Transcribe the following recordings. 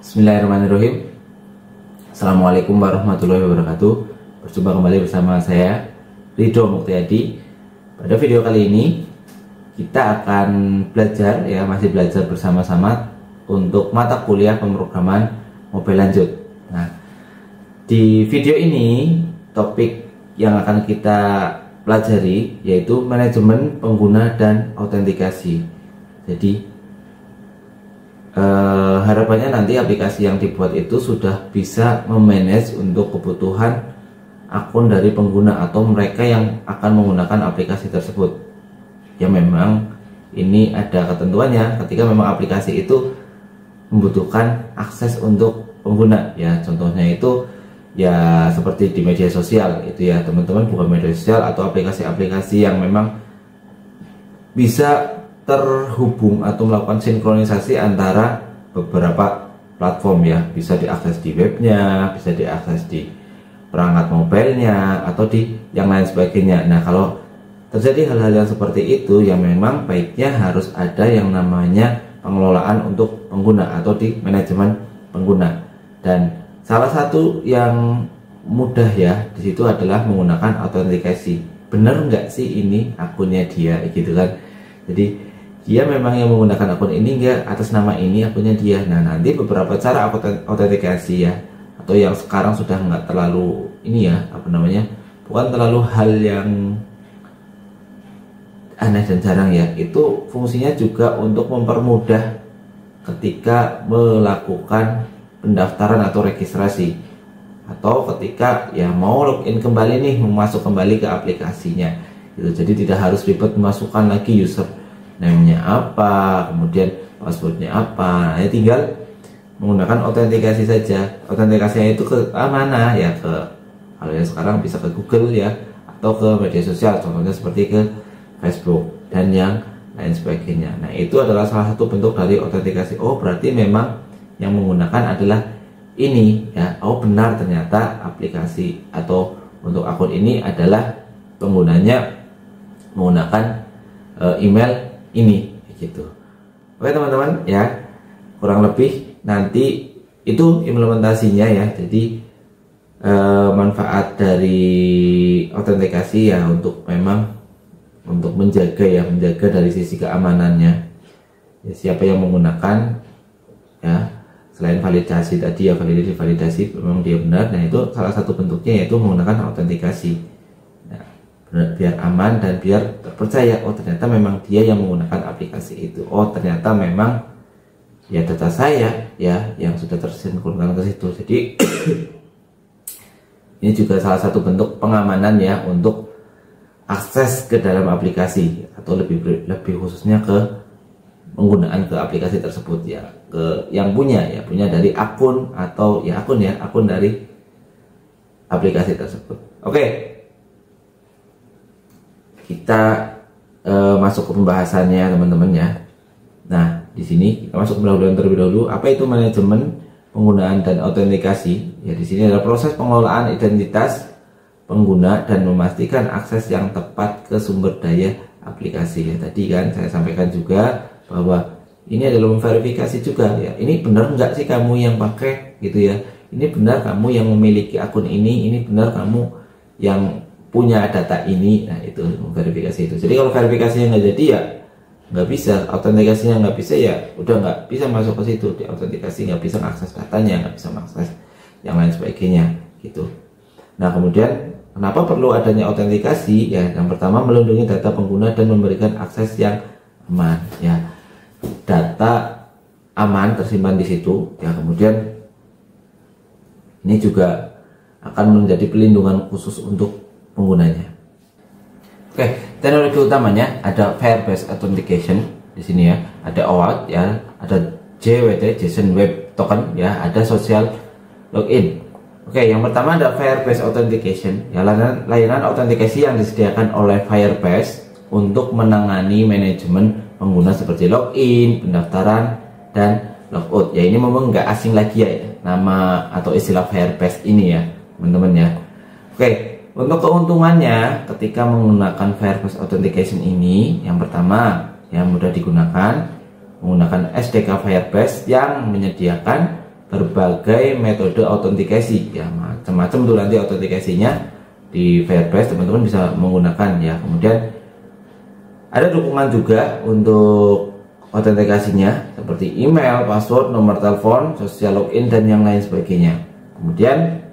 Bismillahirrahmanirrahim. Assalamualaikum warahmatullahi wabarakatuh. Berjumpa kembali bersama saya Ridho Muktiyadi. Pada video kali ini kita akan belajar, masih belajar bersama-sama untuk mata kuliah pemrograman mobile lanjut. Nah, di video ini topik yang akan kita pelajari yaitu manajemen pengguna dan autentikasi. Jadi harapannya nanti aplikasi yang dibuat itu sudah bisa memanage untuk kebutuhan akun dari pengguna atau mereka yang akan menggunakan aplikasi tersebut. Ya memang ini ada ketentuannya ketika memang aplikasi itu membutuhkan akses untuk pengguna. Ya contohnya itu ya seperti di media sosial itu ya teman-teman, bukan media sosial atau aplikasi-aplikasi yang memang bisa terhubung atau melakukan sinkronisasi antara beberapa platform, ya bisa diakses di webnya, bisa diakses di perangkat mobilenya atau di yang lain sebagainya. Nah, kalau terjadi hal-hal yang seperti itu, ya memang baiknya harus ada yang namanya pengelolaan untuk pengguna atau di manajemen pengguna. Dan salah satu yang mudah ya di situ adalah menggunakan autentikasi. Bener nggak sih ini akunnya dia, gitu kan? Jadi dia memang yang menggunakan akun ini enggak, atas nama ini akunnya dia. Nah, nanti beberapa cara autentikasi ya, atau yang sekarang sudah nggak terlalu ini ya, bukan terlalu hal yang aneh dan jarang ya, itu fungsinya juga untuk mempermudah ketika melakukan pendaftaran atau registrasi, atau ketika ya mau login kembali nih, masuk kembali ke aplikasinya gitu. Jadi tidak harus ribet memasukkan lagi user name-nya apa, kemudian passwordnya apa. Nah, tinggal menggunakan autentikasi saja. Autentikasinya itu ke mana ya, ke kalau yang sekarang bisa ke Google ya, atau ke media sosial, contohnya seperti ke Facebook dan yang lain sebagainya. Nah, itu adalah salah satu bentuk dari autentikasi. Oh, berarti memang yang menggunakan adalah ini ya. Oh, benar, ternyata aplikasi atau untuk akun ini adalah penggunanya menggunakan email ini gitu. Oke teman-teman ya, kurang lebih nanti itu implementasinya ya. Jadi manfaat dari autentikasi ya untuk memang untuk menjaga dari sisi keamanannya ya, siapa yang menggunakan ya, selain validasi tadi ya, validasi memang dia benar. Nah, itu salah satu bentuknya yaitu menggunakan autentikasi. Biar aman dan biar terpercaya, oh ternyata memang dia yang menggunakan aplikasi itu, oh ternyata memang ya data saya ya yang sudah tersinkronkan ke situ. Jadi ini juga salah satu bentuk pengamanan ya untuk akses ke dalam aplikasi, atau lebih khususnya ke penggunaan ke aplikasi tersebut ya, ke yang punya dari akun atau ya akun dari aplikasi tersebut. Oke. Kita masuk ke pembahasannya teman-teman ya. Nah, di sini kita masuk ke pendahuluan terlebih dahulu. Apa itu manajemen penggunaan dan autentikasi? Ya, di sini adalah proses pengelolaan identitas pengguna dan memastikan akses yang tepat ke sumber daya aplikasi. Ya, tadi kan saya sampaikan juga bahwa ini adalah memverifikasi juga ya. Ini benar nggak sih kamu yang pakai gitu ya? Ini benar kamu yang memiliki akun ini benar kamu yang punya data ini. Nah, itu verifikasi itu. Jadi kalau verifikasinya nggak jadi ya nggak bisa, autentikasinya nggak bisa ya udah nggak bisa masuk ke situ. Di autentikasi nggak bisa mengakses datanya, nggak bisa mengakses yang lain sebagainya gitu. Nah, kemudian kenapa perlu adanya autentikasi ya? Yang pertama, melindungi data pengguna dan memberikan akses yang aman ya. Data aman tersimpan di situ ya. Kemudian ini juga akan menjadi pelindungan khusus untuk penggunanya. Oke, teknologi utamanya ada Fire Based Authentication di sini ya, ada OAuth ya, ada JWT JSON Web Token ya, ada Social Login. Oke, yang pertama ada Fire Based Authentication ya, layanan autentikasi yang disediakan oleh Firebase untuk menangani manajemen pengguna seperti login, pendaftaran, dan logout. Ya, ini memang nggak asing lagi ya nama atau istilah Firebase ini ya teman-teman ya. Oke. Untuk keuntungannya ketika menggunakan Firebase Authentication ini, yang pertama yang mudah digunakan, menggunakan SDK Firebase yang menyediakan berbagai metode autentikasi ya, macam-macam tuh nanti autentikasinya di Firebase, teman-teman bisa menggunakan ya. Kemudian ada dukungan juga untuk autentikasinya seperti email, password, nomor telepon, social login, dan yang lain sebagainya. Kemudian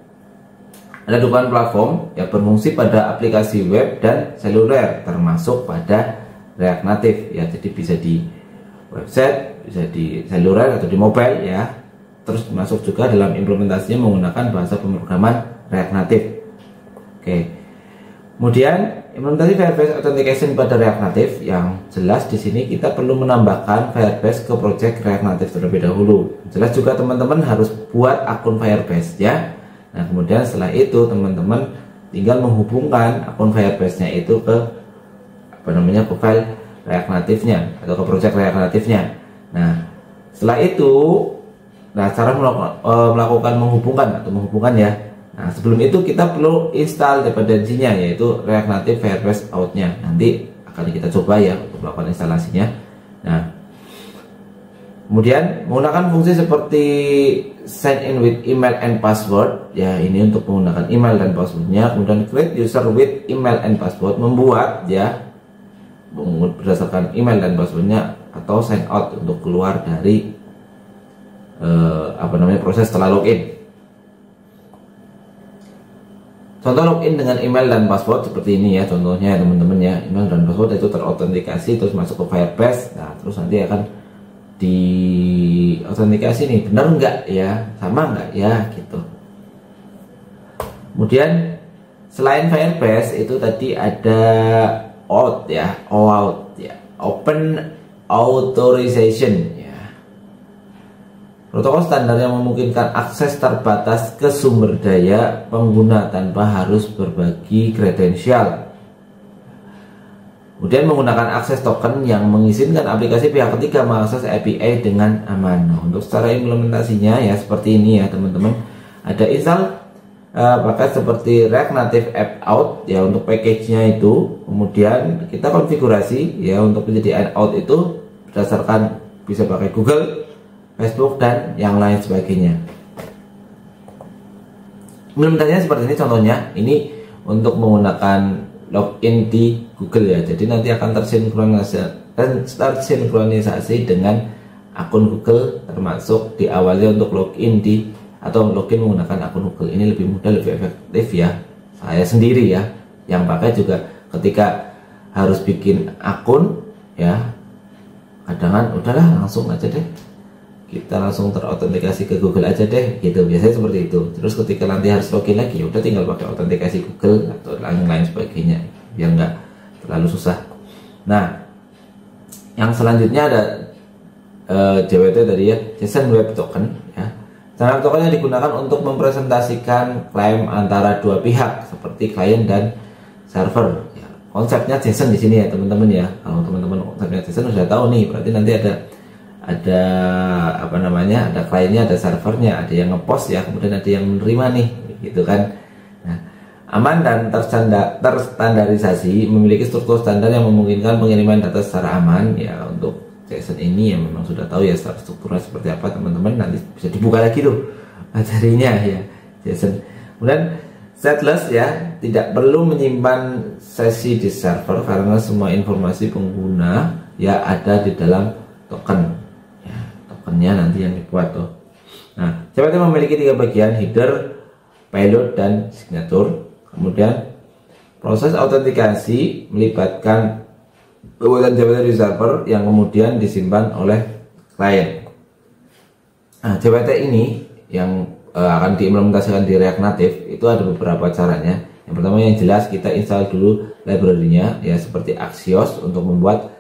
ada dukungan platform yang berfungsi pada aplikasi web dan seluler, termasuk pada React Native ya. Jadi bisa di website, bisa di seluler atau di mobile ya. Terus masuk juga dalam implementasinya menggunakan bahasa pemrograman React Native. Oke. Kemudian implementasi Firebase Authentication pada React Native, yang jelas di sini kita perlu menambahkan Firebase ke project React Native terlebih dahulu. Jelas juga teman-teman harus buat akun Firebase ya. Nah, kemudian setelah itu teman-teman tinggal menghubungkan akun Firebase-nya itu ke ke file React Native-nya atau ke project React Native-nya. Nah, setelah itu cara melakukan menghubungkan ya. Nah, sebelum itu kita perlu install dependensinya, yaitu React Native Firebase Auth-nya. Nanti akan kita coba ya untuk melakukan instalasinya. Nah, kemudian menggunakan fungsi seperti sign in with email and password ya, ini untuk menggunakan email dan passwordnya. Kemudian create user with email and password, membuat ya berdasarkan email dan passwordnya, atau sign out untuk keluar dari proses setelah login. Contoh login dengan email dan password seperti ini ya, contohnya teman-teman ya, email dan password itu terautentikasi terus masuk ke Firebase. Nah, terus nanti akan di autentikasi nih, benar enggak ya, sama enggak ya gitu. Kemudian selain Firebase itu tadi ada OAuth ya, Open Authorization ya. Protokol standar yang memungkinkan akses terbatas ke sumber daya pengguna tanpa harus berbagi kredensial. Kemudian menggunakan akses token yang mengizinkan aplikasi pihak ketiga mengakses API dengan aman. Nah, untuk secara implementasinya ya seperti ini ya teman-teman. Ada install paket seperti React Native App Auth ya untuk package-nya itu. Kemudian kita konfigurasi ya untuk penyediaan Auth itu berdasarkan bisa pakai Google, Facebook, dan yang lain sebagainya. Implementasinya seperti ini contohnya. Ini untuk menggunakan login di Google ya. Jadi nanti akan tersinkronisasi dengan akun Google, termasuk di awalnya untuk login login menggunakan akun Google. Ini lebih mudah, lebih efektif ya. Saya sendiri ya yang pakai juga ketika harus bikin akun ya, kadang udahlah langsung aja deh, kita langsung terautentikasi ke Google aja deh gitu, biasanya seperti itu. Terus ketika nanti harus login lagi, udah tinggal pakai autentikasi Google atau lain-lain sebagainya biar nggak terlalu susah. Nah, yang selanjutnya ada JWT tadi ya, JSON Web Token ya. Cara token yang digunakan untuk mempresentasikan klaim antara dua pihak seperti klien dan server ya. Konsepnya JSON di sini ya teman-teman ya. Kalau teman-teman konsepnya JSON sudah tahu nih, berarti nanti ada ada kliennya, ada servernya, ada yang ngepost ya, kemudian ada yang menerima nih gitu kan. Nah, aman dan terstandarisasi, memiliki struktur standar yang memungkinkan pengiriman data secara aman ya. Untuk JSON ini yang memang sudah tahu ya strukturnya seperti apa teman-teman, nanti bisa dibuka lagi tuh materinya ya JSON. Kemudian stateless ya, tidak perlu menyimpan sesi di server karena semua informasi pengguna ya ada di dalam token. Tokennya nanti yang dibuat tuh. Nah, JWT memiliki 3 bagian: header, payload, dan signature. Kemudian proses autentikasi melibatkan pembuatan JWT di server yang kemudian disimpan oleh klien. Nah, JWT ini yang akan diimplementasikan di React Native itu ada beberapa caranya. Yang pertama yang jelas, kita install dulu library-nya ya, seperti Axios untuk membuat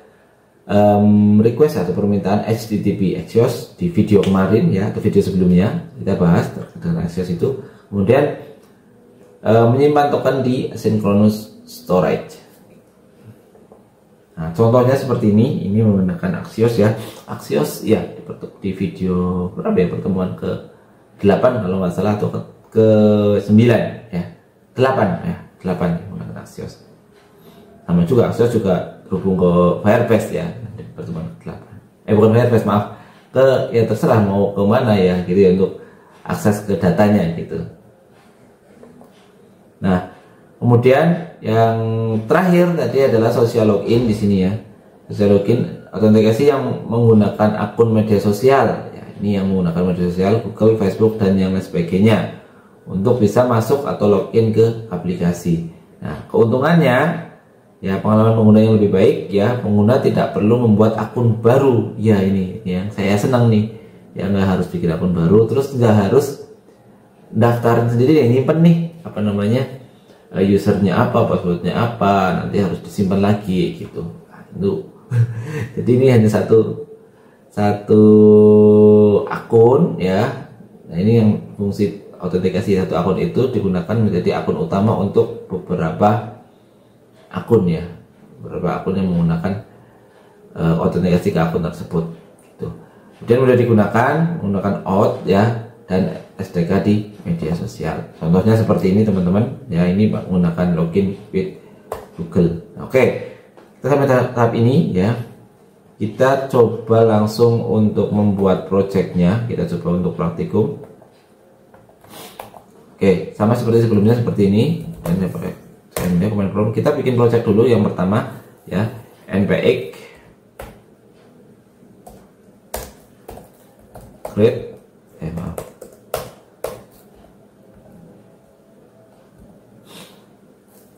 request atau permintaan HTTP. Axios di video kemarin ya, atau video sebelumnya kita bahas dengan Axios itu. Kemudian menyimpan token di asynchronous storage. Nah, contohnya seperti ini menggunakan Axios ya. Axios ya di video berapa ya, pertemuan ke 8 kalau nggak salah, atau ke 9 ya, 8 menggunakan Axios. Sama juga Axios juga berhubung ke Firebase ya, pertemuan ke 8. Bukan Firebase, maaf, ke ya terserah mau ke mana ya gitu ya, untuk akses ke datanya gitu. Nah, kemudian yang terakhir tadi adalah social login di sini ya. Social login autentikasi yang menggunakan akun media sosial. Ya, ini yang menggunakan media sosial Google, Facebook dan yang lain sebagainya untuk bisa masuk atau login ke aplikasi. Nah, keuntungannya ya pengalaman pengguna yang lebih baik ya, pengguna tidak perlu membuat akun baru. Ya ini yang saya senang nih. Ya nggak harus bikin akun baru, terus nggak harus daftarin sendiri yang nyimpen nih apa namanya usernya apa, passwordnya apa, nanti harus disimpan lagi gitu. Nah, itu jadi ini hanya satu akun ya. Nah ini yang fungsi autentikasi satu akun itu digunakan menjadi akun utama untuk beberapa akun ya, beberapa akun yang menggunakan autentikasi ke akun tersebut gitu. Kemudian mudah digunakan menggunakan auth ya dan SDK di media sosial. Contohnya seperti ini teman-teman ya, ini menggunakan login with Google. Oke, kita sampai tahap ini ya. Kita coba langsung untuk membuat projectnya. Kita coba untuk praktikum. Oke, sama seperti sebelumnya seperti ini. Dan saya pakai command prompt. Kita bikin project dulu yang pertama ya, npx create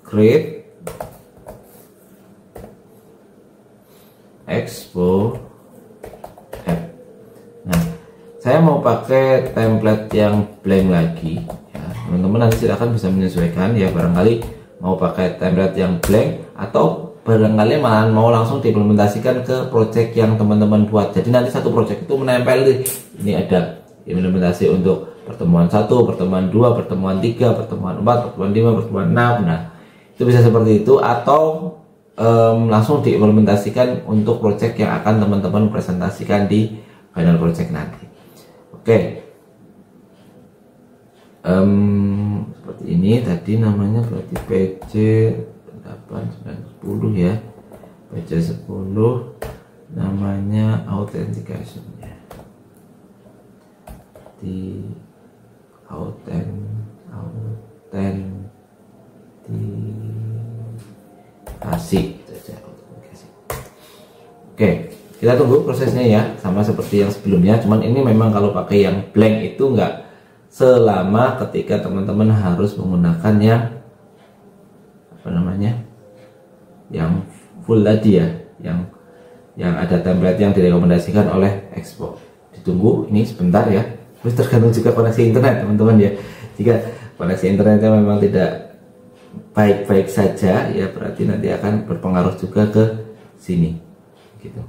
create expo app. Nah, saya mau pakai template yang blank lagi ya. Teman-teman nanti silahkan bisa menyesuaikan ya, barangkali mau pakai template yang blank atau barangkali malah mau langsung diimplementasikan ke project yang teman-teman buat. Jadi nanti satu project itu menempel ini ada implementasi untuk pertemuan 1, pertemuan 2, pertemuan 3, pertemuan 4, pertemuan 5, pertemuan 6. Nah, itu bisa seperti itu atau langsung diimplementasikan untuk project yang akan teman-teman presentasikan di final project nanti. Oke, seperti ini tadi namanya berarti PC 8, 9, 10 ya, PC 10 namanya authentication ya, di autentikasi. Oke, kita tunggu prosesnya ya, sama seperti yang sebelumnya. Cuman ini memang kalau pakai yang blank itu nggak selama ketika teman-teman harus menggunakan yang apa namanya, yang full tadi ya, yang ada template yang direkomendasikan oleh Expo. Ditunggu ini sebentar ya. Terus tergantung juga koneksi internet teman-teman ya. Jika koneksi internetnya memang tidak baik-baik saja ya, berarti nanti akan berpengaruh juga ke sini gitu.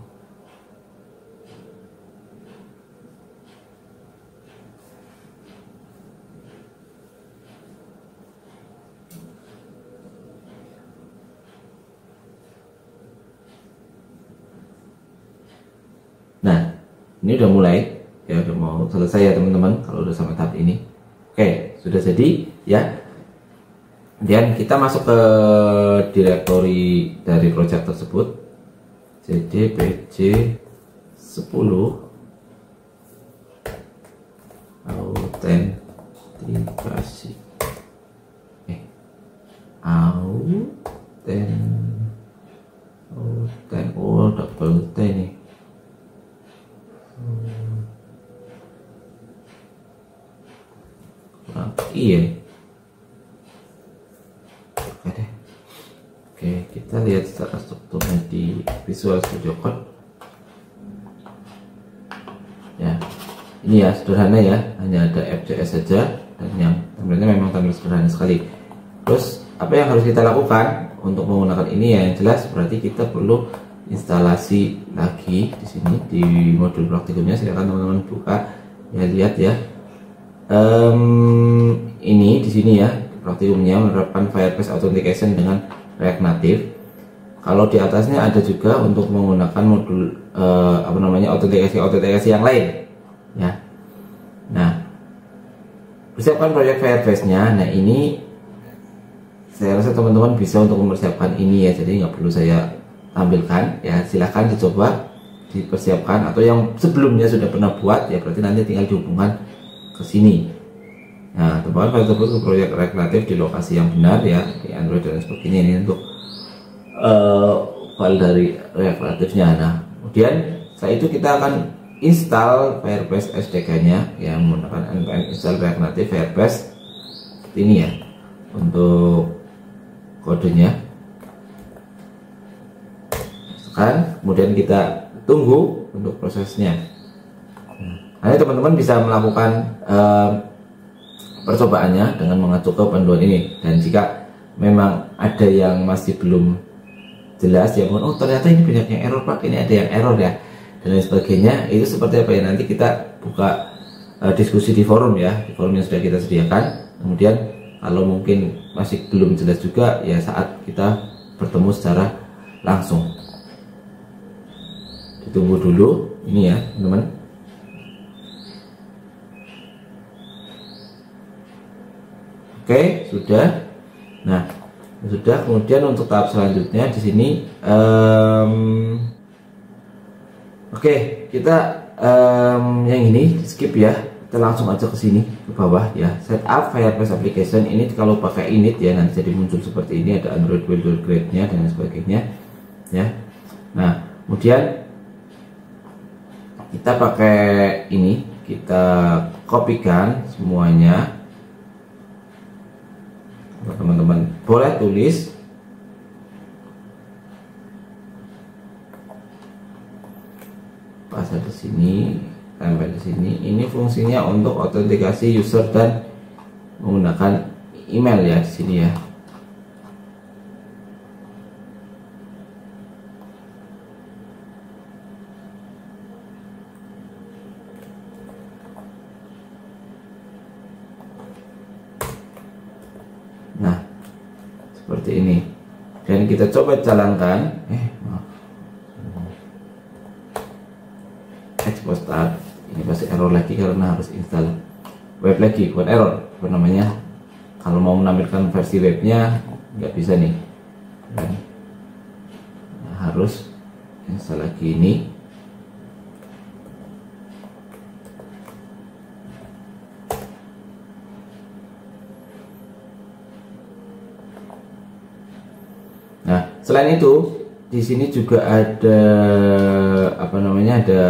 Nah, ini udah mulai ya, udah mau selesai ya teman-teman kalau udah sampai tahap ini. Oke, sudah jadi ya. Kemudian kita masuk ke direktori dari project tersebut, cd pc 10 autentikasi oh double T nih. Iya. Oke deh. Oke, kita lihat secara strukturnya di Visual Studio Code. Ya, ini ya sederhana ya, hanya ada FJS saja dan yang template-nya memang template sederhana sekali. Terus apa yang harus kita lakukan untuk menggunakan ini ya, yang jelas berarti kita perlu instalasi lagi di sini di modul praktikumnya. Silakan teman-teman buka ya, lihat ya. Ini di sini ya praktikumnya menerapkan Firebase Authentication dengan React Native. Kalau di atasnya ada juga untuk menggunakan modul apa namanya autentikasi yang lain ya. Nah, persiapkan proyek Firebase-nya. Nah, ini saya rasa teman-teman bisa untuk mempersiapkan ini ya, jadi nggak perlu saya tampilkan ya. Silahkan dicoba dipersiapkan, atau yang sebelumnya sudah pernah buat ya berarti nanti tinggal dihubungkan ke sini. Nah, tempatkan file tersebut ke proyek rekreatif di lokasi yang benar ya, di Android dan sebagainya. Ini untuk file dari rekreatifnya. Nah, kemudian setelah itu kita akan install Firebase SDK-nya yang menggunakan npm install rekreatif Firebase seperti ini ya untuk kodenya. Kemudian kita tunggu untuk prosesnya. Nanti teman-teman bisa melakukan percobaannya dengan mengacu ke panduan ini. Dan jika memang ada yang masih belum jelas ya, oh ternyata ini banyak yang error Pak, ini ada yang error ya, dan lain sebagainya, itu seperti apa ya, nanti kita buka diskusi di forum ya, di forum yang sudah kita sediakan. Kemudian kalau mungkin masih belum jelas juga ya, saat kita bertemu secara langsung. Ditunggu dulu ini ya teman-teman. Oke, sudah. Nah, sudah. Kemudian untuk tahap selanjutnya di sini oke, kita yang ini skip ya. Kita langsung aja ke sini ke bawah ya. Setup Firebase application. Ini kalau pakai init ya, nanti jadi muncul seperti ini, ada Android build grade-nya dan sebagainya ya. Nah, kemudian kita pakai ini, kita kopikan semuanya. Teman-teman boleh tulis pasal di sini, tempel di sini. Ini fungsinya untuk autentikasi user dan menggunakan email ya di sini ya. Nah, seperti ini. Dan kita coba jalankan. Export start. Ini pasti error lagi karena harus install web lagi. Buat error, apa namanya? Kalau mau menampilkan versi webnya nggak bisa nih. Dan harus install lagi ini. Nah, selain itu di sini juga ada apa namanya, ada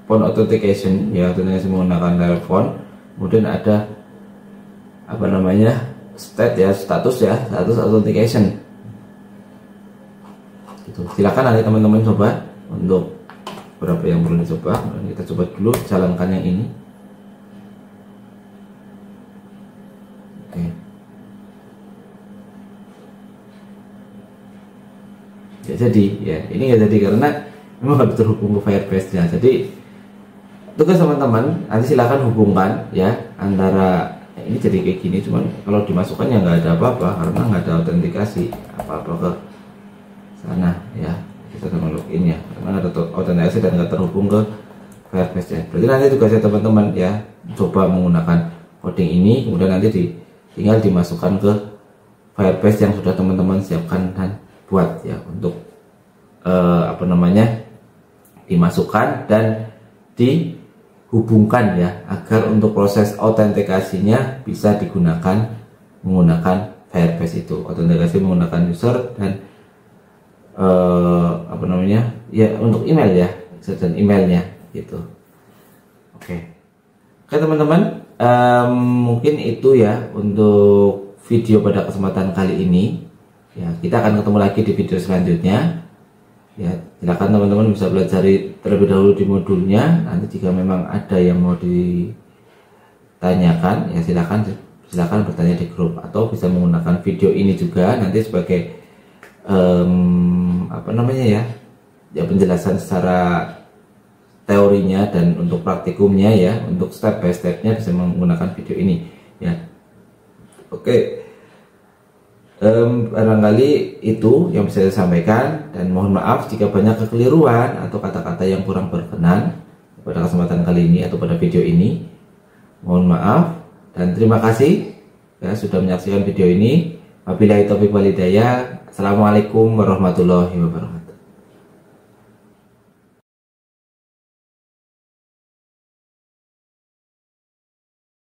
phone authentication ya, authentication menggunakan telepon. Kemudian ada apa namanya, status authentication gitu. Silakan nanti teman-teman coba untuk beberapa yang perlu dicoba. Kita coba dulu jalankan yang ini. Oke. Ya, jadi ya ini nggak jadi karena memang harus terhubung ke Firebase nya. Jadi tugas teman-teman nanti silahkan hubungkan ya antara ini jadi kayak gini, cuman kalau dimasukkan ya nggak ada apa-apa karena nggak ada autentikasi apa-apa ke sana ya. Kita akan login ya karena ada autentikasi dan nggak terhubung ke Firebase nya. Berarti nanti tugasnya teman-teman ya, coba menggunakan coding ini, kemudian nanti tinggal dimasukkan ke Firebase yang sudah teman-teman siapkan dan buat ya, untuk apa namanya, dimasukkan dan dihubungkan ya, agar untuk proses autentikasinya bisa digunakan menggunakan Firebase itu. Autentikasi menggunakan user dan apa namanya ya, untuk email ya, user dan emailnya gitu. Oke teman-teman, mungkin itu ya untuk video pada kesempatan kali ini. Ya, kita akan ketemu lagi di video selanjutnya. Ya, silakan teman-teman bisa belajar terlebih dahulu di modulnya. Nanti jika memang ada yang mau ditanyakan, ya silakan bertanya di grup, atau bisa menggunakan video ini juga nanti sebagai apa namanya ya penjelasan secara teorinya dan untuk praktikumnya ya, untuk step by stepnya bisa menggunakan video ini ya. Oke. Barangkali itu yang bisa saya sampaikan, dan mohon maaf jika banyak kekeliruan atau kata-kata yang kurang berkenan pada kesempatan kali ini atau pada video ini. Mohon maaf dan terima kasih ya sudah menyaksikan video ini. Wabillahi taufiq wal hidayah. Assalamualaikum warahmatullahi wabarakatuh.